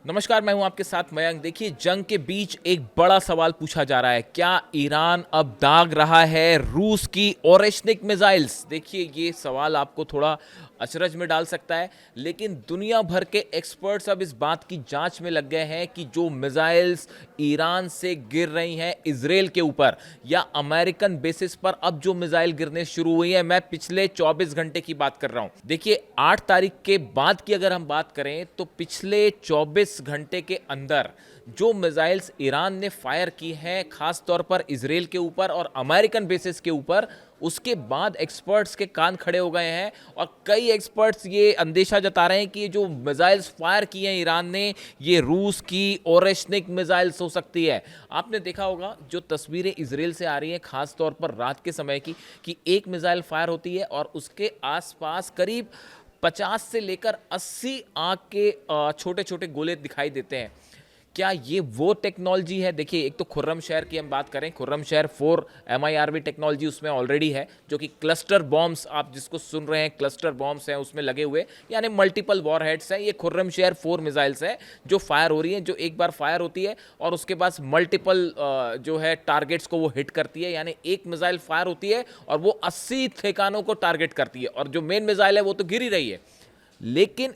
नमस्कार, मैं हूं आपके साथ मयंक। देखिए, जंग के बीच एक बड़ा सवाल पूछा जा रहा है। क्या ईरान अब दाग रहा है रूस की ओरेशनिक मिसाइल्स? देखिए, ये सवाल आपको थोड़ा अचरज में डाल सकता है, लेकिन दुनिया भर के एक्सपर्ट्स अब इस बात की जांच में लग गए हैं कि जो मिसाइल्स ईरान से गिर रही हैं इजराइल के ऊपर या अमेरिकन बेसिस पर अब जो मिसाइल गिरने शुरू हुई है, मैं पिछले 24 घंटे की बात कर रहा हूं। देखिए, 8 तारीख के बाद की अगर हम बात करें तो पिछले 24 घंटे के अंदर जो मिसाइल्स ईरान ने फायर की हैं, खास तौर पर इजराइल के ऊपर और अमेरिकन बेसिस के ऊपर, उसके बाद एक्सपर्ट्स के कान खड़े हो गए हैं और कई एक्सपर्ट्स ये अंदेशा जता रहे हैं कि ये जो मिसाइल्स फायर की हैं ईरान ने, ये रूस की ओरेशनिक मिसाइल्स हो सकती है। आपने देखा होगा जो तस्वीरें इजराइल से आ रही हैं, खास तौर पर रात के समय की, कि एक मिसाइल फायर होती है और उसके आसपास करीब 50 से लेकर 80 आंख के छोटे छोटे गोले दिखाई देते हैं। क्या ये वो टेक्नोलॉजी है? देखिए, एक तो खुर्रम शहर की हम बात करें, खुर्रम शहर 4 MIRV टेक्नोलॉजी उसमें ऑलरेडी है, जो कि क्लस्टर बॉम्ब्स, आप जिसको सुन रहे हैं क्लस्टर बॉम्ब्स हैं उसमें लगे हुए, यानी मल्टीपल वॉरहेड्स हैं। ये खुर्रम शहर 4 मिसाइल्स हैं जो फायर हो रही हैं, जो एक बार फायर होती है और उसके बाद मल्टीपल जो है टारगेट्स को वो हिट करती है। यानी एक मिसाइल फायर होती है और वो 80 ठिकानों को टारगेट करती है, और जो मेन मिसाइल है वो तो गिर ही रही है। लेकिन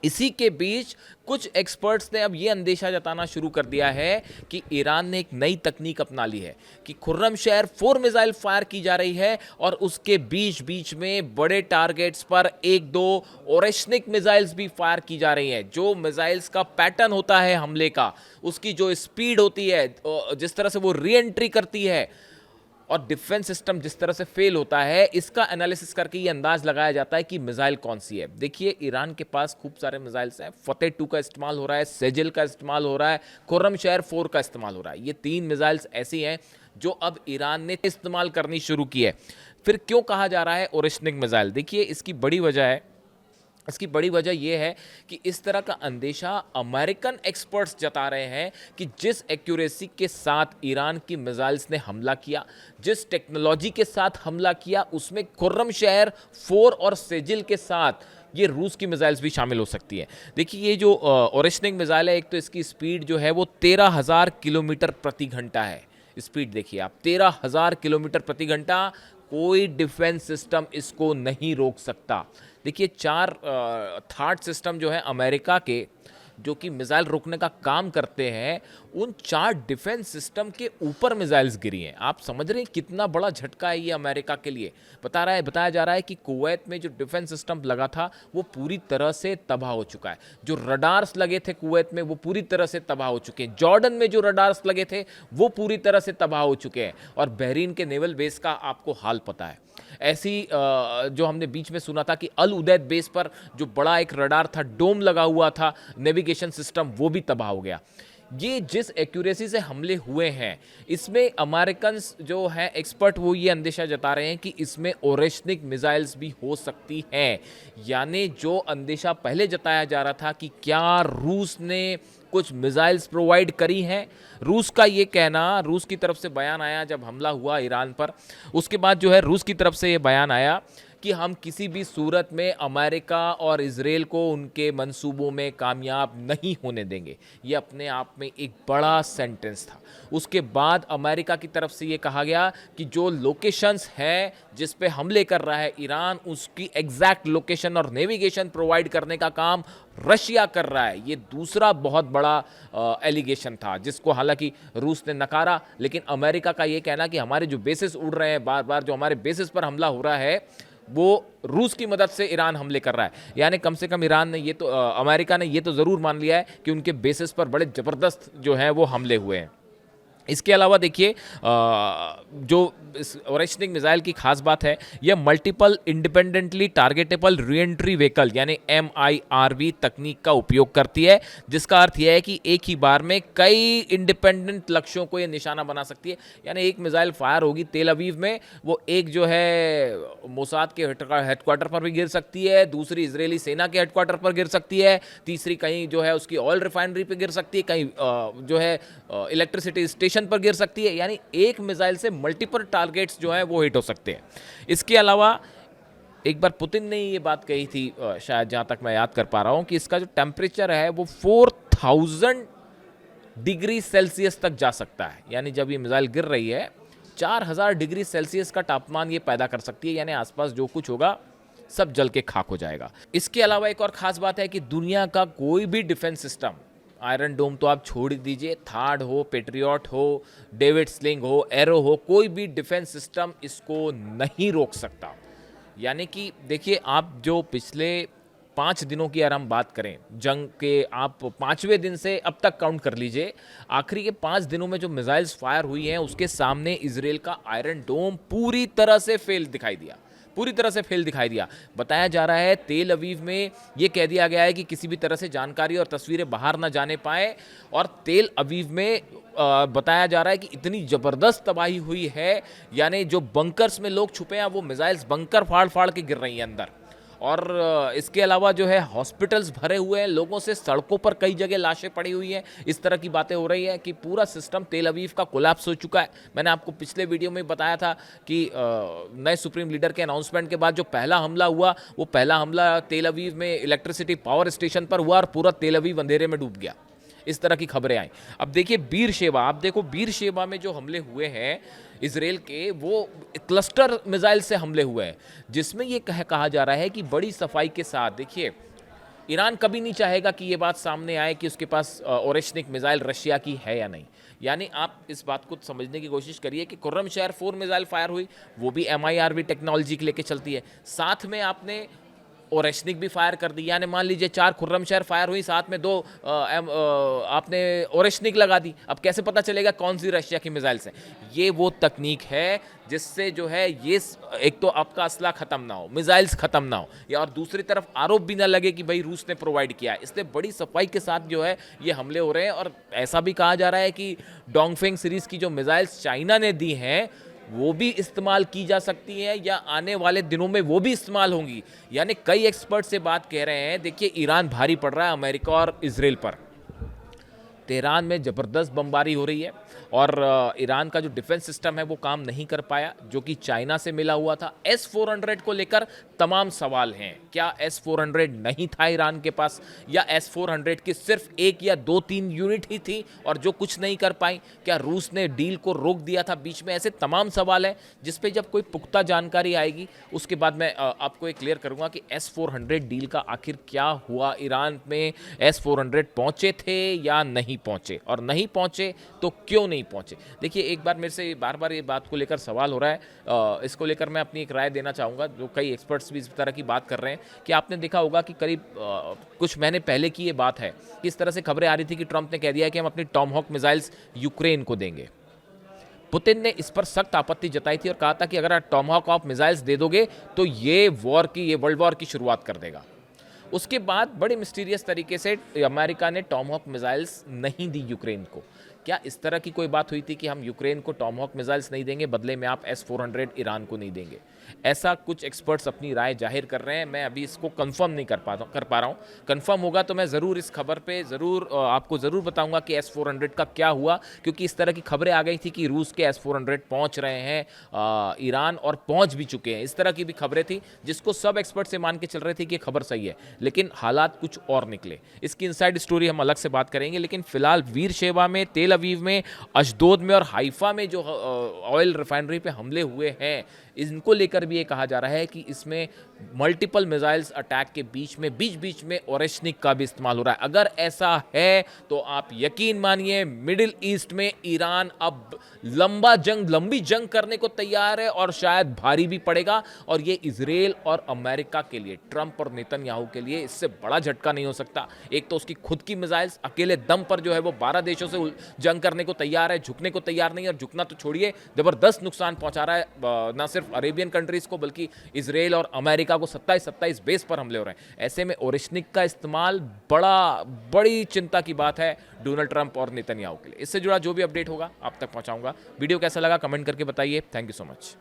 इसी के बीच कुछ एक्सपर्ट्स ने अब यह अंदेशा जताना शुरू कर दिया है कि ईरान ने एक नई तकनीक अपना ली है कि खुर्रम शहर 4 मिसाइल फायर की जा रही है और उसके बीच बीच में बड़े टारगेट्स पर एक दो ओरेशनिक मिसाइल्स भी फायर की जा रही हैं। जो मिसाइल्स का पैटर्न होता है हमले का, उसकी जो स्पीड होती है, जिस तरह से वो री एंट्री करती है और डिफेंस सिस्टम जिस तरह से फेल होता है, इसका एनालिसिस करके ये अंदाज लगाया जाता है कि मिसाइल कौन सी है। देखिए, ईरान के पास खूब सारे मिसाइल्स हैं। फतेह 2 का इस्तेमाल हो रहा है, सेजिल का इस्तेमाल हो रहा है, खुर्रम शहर 4 का इस्तेमाल हो रहा है। ये 3 मिसाइल्स ऐसी हैं जो अब ईरान ने इस्तेमाल करनी शुरू की है। फिर क्यों कहा जा रहा है ओरेशनिक मिसाइल? देखिए, इसकी बड़ी वजह यह है कि इस तरह का अंदेशा अमेरिकन एक्सपर्ट्स जता रहे हैं कि जिस एक्यूरेसी के साथ ईरान की मिसाइल्स ने हमला किया, जिस टेक्नोलॉजी के साथ हमला किया, उसमें खुर्रम शहर 4 और सेजिल के साथ ये रूस की मिसाइल्स भी शामिल हो सकती है। देखिए, ये जो ओरेशनिक मिसाइल है, एक तो इसकी स्पीड जो है वो 13,000 किलोमीटर प्रति घंटा है। स्पीड देखिए आप, 13,000 किलोमीटर प्रति घंटा। कोई डिफेंस सिस्टम इसको नहीं रोक सकता। देखिए, 4 थार्ड सिस्टम जो है अमेरिका के, जो कि मिसाइल रोकने का काम करते हैं, उन 4 डिफेंस सिस्टम के ऊपर मिसाइल्स गिरी हैं। आप समझ रहे हैं कितना बड़ा झटका है ये अमेरिका के लिए। बताया जा रहा है कि कुवैत में जो डिफेंस सिस्टम लगा था वो पूरी तरह से तबाह हो चुका है। जो रडार्स लगे थे कुवैत में वो पूरी तरह से तबाह हो चुके हैं। जॉर्डन में जो रडार्स लगे थे वो पूरी तरह से तबाह हो चुके हैं। और बहरीन के नेवल बेस का आपको हाल पता है। ऐसी जो हमने बीच में सुना था कि अल उदैद बेस पर जो बड़ा एक रडार था, डोम लगा हुआ था, नेविगेशन सिस्टम, वो भी तबाह हो गया। ये जिस एक्यूरेसी से हमले हुए हैं, इसमें अमेरिकन जो हैं एक्सपर्ट, वो ये अंदेशा जता रहे हैं कि इसमें ओरेशनिक मिसाइल्स भी हो सकती हैं। यानी जो अंदेशा पहले जताया जा रहा था कि क्या रूस ने कुछ मिसाइल्स प्रोवाइड करी हैं, रूस का ये कहना, रूस की तरफ से बयान आया जब हमला हुआ ईरान पर, उसके बाद जो है रूस की तरफ से ये बयान आया कि हम किसी भी सूरत में अमेरिका और इजराइल को उनके मंसूबों में कामयाब नहीं होने देंगे। ये अपने आप में एक बड़ा सेंटेंस था। उसके बाद अमेरिका की तरफ से ये कहा गया कि जो लोकेशंस हैं जिस पे हमले कर रहा है ईरान, उसकी एग्जैक्ट लोकेशन और नेविगेशन प्रोवाइड करने का काम रशिया कर रहा है। ये दूसरा बहुत बड़ा एलिगेशन था, जिसको हालांकि रूस ने नकारा, लेकिन अमेरिका का ये कहना कि हमारे जो बेसिस उड़ रहे हैं, बार बार जो हमारे बेसिस पर हमला हो रहा है, वो रूस की मदद से ईरान हमले कर रहा है। यानी कम से कम ईरान ने अमेरिका ने ये तो ज़रूर मान लिया है कि उनके बेसिस पर बड़े ज़बरदस्त जो है वो हमले हुए हैं। इसके अलावा देखिए, जो इस ओरेशनिक मिसाइल की खास बात है, यह multiple independently targetable re-entry vehicle यानी MIRV तकनीक का उपयोग करती है, जिसका अर्थ यह है कि एक ही बार में कई इंडिपेंडेंट लक्ष्यों को यह निशाना बना सकती है। यानी एक मिसाइल फायर होगी तेल अवीव में, वो एक जो है मोसाद के हेडक्वार्टर पर भी गिर सकती है, दूसरी इजरायली सेना के हेडक्वार्टर पर गिर सकती है, तीसरी कहीं जो है उसकी ऑयल रिफाइनरी पर गिर सकती है, कहीं जो है इलेक्ट्रिसिटी स्टेशन पर गिर सकती है। यानी एक मिसाइल से मल्टीपल टारगेट्स जो है वो हिट हो सकते हैं। इसके अलावा एक बार पुतिन ने ये बात कही थी, शायद जहाँ तक मैं याद कर पा रहा हूँ, कि इसका जो टेम्परेचर है वो 4000 डिग्री सेल्सियस तक जा सकता है। यानी जब ये मिसाइल गिर रही है 4000 डिग्री सेल्सियस का तापमान ये पैदा कर सकती है, यानी आसपास जो कुछ होगा सब जल के खाक हो जाएगा। इसके अलावा एक और खास बात है कि दुनिया का कोई भी डिफेंस सिस्टम, आयरन डोम तो आप छोड़ ही दीजिए, थार्ड हो, पेट्रियट हो, डेविड स्लिंग हो, एरो हो, कोई भी डिफेंस सिस्टम इसको नहीं रोक सकता। यानी कि देखिए, आप जो पिछले 5 दिनों की अगर हम बात करें जंग के, आप 5वें दिन से अब तक काउंट कर लीजिए, आखिरी के 5 दिनों में जो मिसाइल्स फायर हुई हैं उसके सामने इजराइल का आयरन डोम पूरी तरह से फेल दिखाई दिया, पूरी तरह से फेल दिखाई दिया। बताया जा रहा है तेल अवीव में ये कह दिया गया है कि किसी भी तरह से जानकारी और तस्वीरें बाहर ना जाने पाए, और तेल अवीव में बताया जा रहा है कि इतनी ज़बरदस्त तबाही हुई है, यानी जो बंकर्स में लोग छुपे हैं वो मिसाइल्स बंकर फाड़ फाड़ के गिर रही हैं अंदर। और इसके अलावा जो है हॉस्पिटल्स भरे हुए हैं लोगों से, सड़कों पर कई जगह लाशें पड़ी हुई हैं। इस तरह की बातें हो रही हैं कि पूरा सिस्टम तेल अवीव का कोलैप्स हो चुका है। मैंने आपको पिछले वीडियो में बताया था कि नए सुप्रीम लीडर के अनाउंसमेंट के बाद जो पहला हमला हुआ, वो पहला हमला तेल अवीव में इलेक्ट्रिसिटी पावर स्टेशन पर हुआ और पूरा तेल अवीव अंधेरे में डूब गया। इस तरह की खबरें आई। अब देखिए बीर शेबा, आप देखो बीर शेबा में जो हमले हुए हैं इसराइल के, वो क्लस्टर मिसाइल से हमले हुए हैं, जिसमें ये कहा जा रहा है कि बड़ी सफाई के साथ, देखिए ईरान कभी नहीं चाहेगा कि ये बात सामने आए कि उसके पास ओरेशनिक मिसाइल रशिया की है या नहीं। यानी आप इस बात को समझने की कोशिश करिए कि खुर्रम शहर 4 मिसाइल फायर हुई, वो भी MIRV टेक्नोलॉजी के लेके चलती है, साथ में आपने ओरेशनिक भी फायर कर दी। यानी मान लीजिए 4 खुर्रम शहर फायर हुई, साथ में 2 आपने ओरेशनिक लगा दी। अब कैसे पता चलेगा कौन सी रशिया की मिसाइल्स हैं? ये वो तकनीक है जिससे जो है ये एक तो आपका असला ख़त्म ना हो, मिसाइल्स ख़त्म ना हो, या और दूसरी तरफ आरोप भी ना लगे कि भाई रूस ने प्रोवाइड किया है। इसलिए बड़ी सफाई के साथ जो है ये हमले हो रहे हैं। और ऐसा भी कहा जा रहा है कि डोंगफेंग सीरीज़ की जो मिसाइल्स चाइना ने दी हैं वो भी इस्तेमाल की जा सकती हैं, या आने वाले दिनों में वो भी इस्तेमाल होंगी। यानी कई एक्सपर्ट से बात कह रहे हैं, देखिए ईरान भारी पड़ रहा है अमेरिका और इजराइल पर। तेहरान में ज़बरदस्त बमबारी हो रही है और ईरान का जो डिफेंस सिस्टम है वो काम नहीं कर पाया, जो कि चाइना से मिला हुआ था। S-400 को लेकर तमाम सवाल हैं। क्या S-400 नहीं था ईरान के पास, या S-400 की सिर्फ 1 या 2-3 यूनिट ही थी और जो कुछ नहीं कर पाई? क्या रूस ने डील को रोक दिया था बीच में? ऐसे तमाम सवाल हैं जिस पे जब कोई पुख्ता जानकारी आएगी उसके बाद मैं आपको एक क्लियर करूंगा कि S-400 डील का आखिर क्या हुआ। ईरान में S-400 पहुंचे थे या नहीं पहुंचे, और नहीं पहुंचे तो क्यों नहीं पहुंचे? देखिए एक बार मेरे से बार बार ये बात को लेकर सवाल हो रहा है, इसको लेकर मैं अपनी एक राय देना चाहूँगा। जो कई एक्सपर्ट्स भी इस तरह की बात कर रहे हैं कि आपने देखा होगा कि करीब कुछ महीने पहले की ये बात है कि इस तरह से खबरें आ रही थी कि ट्रंप ने कह दिया है कि हम अपनी टॉमहॉक मिसाइल्स यूक्रेन को देंगे। पुतिन ने इस पर सख्त आपत्ति जताई थी और कहा था कि अगर आप टॉमहॉक ऑफ मिसाइल्स दे दोगे तो ये वर्ल्ड वॉर की शुरुआत कर देगा। उसके बाद बड़े मिस्टीरियस तरीके से अमेरिका ने टॉमहॉक मिसाइल्स नहीं दी यूक्रेन को। क्या इस तरह की कोई बात हुई थी कि हम यूक्रेन को टॉमहॉक मिसाइल्स नहीं देंगे, बदले में आप S-400 ईरान को नहीं देंगे? ऐसा कुछ एक्सपर्ट्स अपनी राय जाहिर कर रहे हैं। मैं अभी इसको कंफर्म नहीं कर पा रहा हूँ। कंफर्म होगा तो मैं ज़रूर इस खबर पे आपको ज़रूर बताऊंगा कि S-400 का क्या हुआ, क्योंकि इस तरह की खबरें आ गई थी कि रूस के S-400 पहुँच रहे हैं ईरान, और पहुँच भी चुके हैं। इस तरह की भी खबरें थी जिसको सब एक्सपर्ट से मान के चल रहे थे कि खबर सही है, लेकिन हालात कुछ और निकले। इसकी इनसाइड स्टोरी हम अलग से बात करेंगे, लेकिन फिलहाल वीर शेवा में, तेल अवीव में, अशदोद में और हाइफा में जो ऑयल रिफाइनरी पे हमले हुए हैं, इनको लेकर भी ये कहा जा रहा है कि इसमें मल्टीपल मिसाइल्स अटैक के बीच बीच में ओरेशनिक का भी इस्तेमाल हो रहा है। अगर ऐसा है तो आप यकीन मानिए मिडिल ईस्ट में ईरान अब लंबी जंग करने को तैयार है, और शायद भारी भी पड़ेगा। और ये इजराइल और अमेरिका के लिए, ट्रंप और नेतन्याहू के लिए इससे बड़ा झटका नहीं हो सकता। एक तो उसकी खुद की मिसाइल्स अकेले दम पर जो है वो 12 देशों से जंग करने को तैयार है, झुकने को तैयार नहीं, और झुकना तो छोड़िए जबरदस्त नुकसान पहुंचा रहा है ना सिर्फ अरेबियन कंट्रीज को बल्कि इजराइल और अमेरिका को। 27 बेस पर हमले हो रहे हैं। ऐसे में ओरेशनिक का इस्तेमाल बड़ी चिंता की बात है डोनाल्ड ट्रंप और नेतन्याहू के लिए। इससे जुड़ा जो भी अपडेट होगा आप तक पहुंचाऊंगा। वीडियो कैसा लगा कमेंट करके बताइए। Thank you so much.